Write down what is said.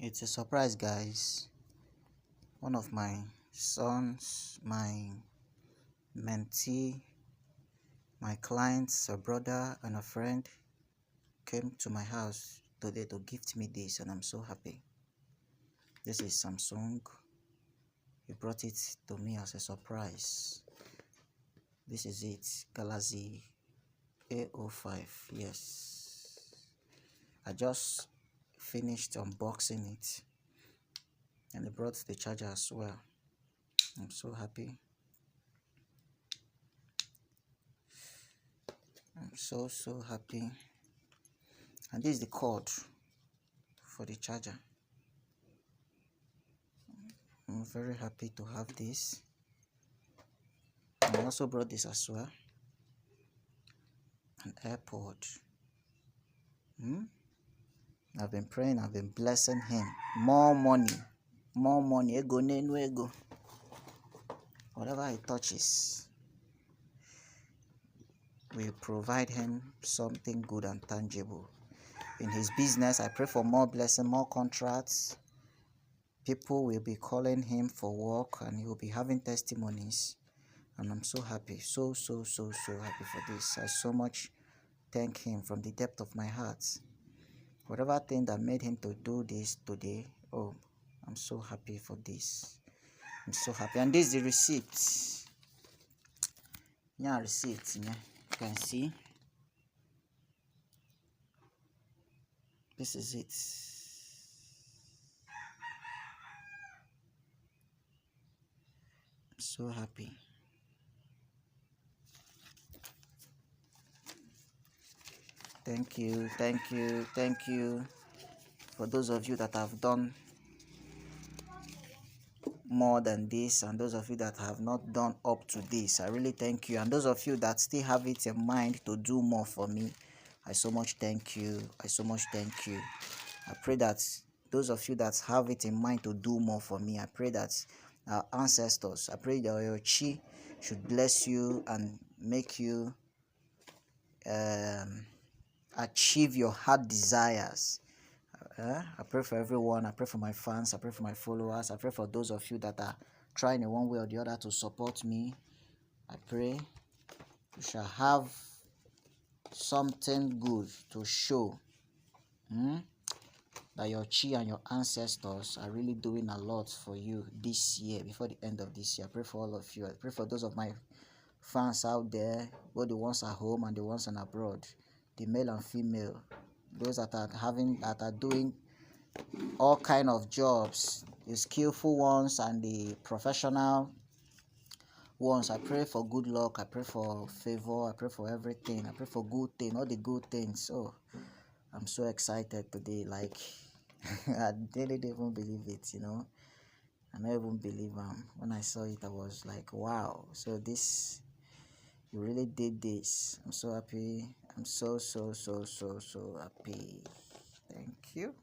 It's a surprise, guys. One of my sons, my mentee, my clients, a brother and a friend came to my house today to gift me this, and I'm so happy. This is Samsung. He brought it to me as a surprise. This is it, Galaxy A05. Yes, I just finished unboxing it, and he brought the charger as well. I'm so happy. I'm so happy. And this is the cord for the charger. I'm very happy to have this. And I also brought this as well, an AirPod. I've been praying, I've been blessing him. More money, ego nenu ego. Whatever he touches, we provide him something good and tangible. In his business, I pray for more blessing, more contracts. People will be calling him for work, and he will be having testimonies. And I'm so happy, so happy for this. I so much thank him from the depth of my heart. Whatever thing that made him to do this today, oh, I'm so happy for this. I'm so happy. And this is the receipt. Yeah, receipt. Yeah, you can see. This is it. I'm so happy. Thank you for those of you that have done more than this, and those of you that have not done up to this. I really thank you. And those of you that still have it in mind to do more for me, I so much thank you. I so much thank you. I pray that those of you that have it in mind to do more for me, I pray that our ancestors, I pray that your chi should bless you and make you achieve your heart desires. I pray for everyone. I pray for my fans. I pray for my followers. I pray for those of you that are trying in one way or the other to support me. I pray you shall have something good to show. That your chi and your ancestors are really doing a lot for you this year, before the end of this year. I pray for all of you. I pray for those of my fans out there, both the ones at home and the ones on abroad, the male and female, those that are doing all kind of jobs, the skillful ones and the professional ones. I pray for good luck. I pray for favor. I pray for everything. I pray for good things, all the good things. So I'm so excited today. Like I didn't even believe it, I don't even believe when I saw it. I was like, wow. So this, you really did this. I'm so happy. I'm so happy. Thank you.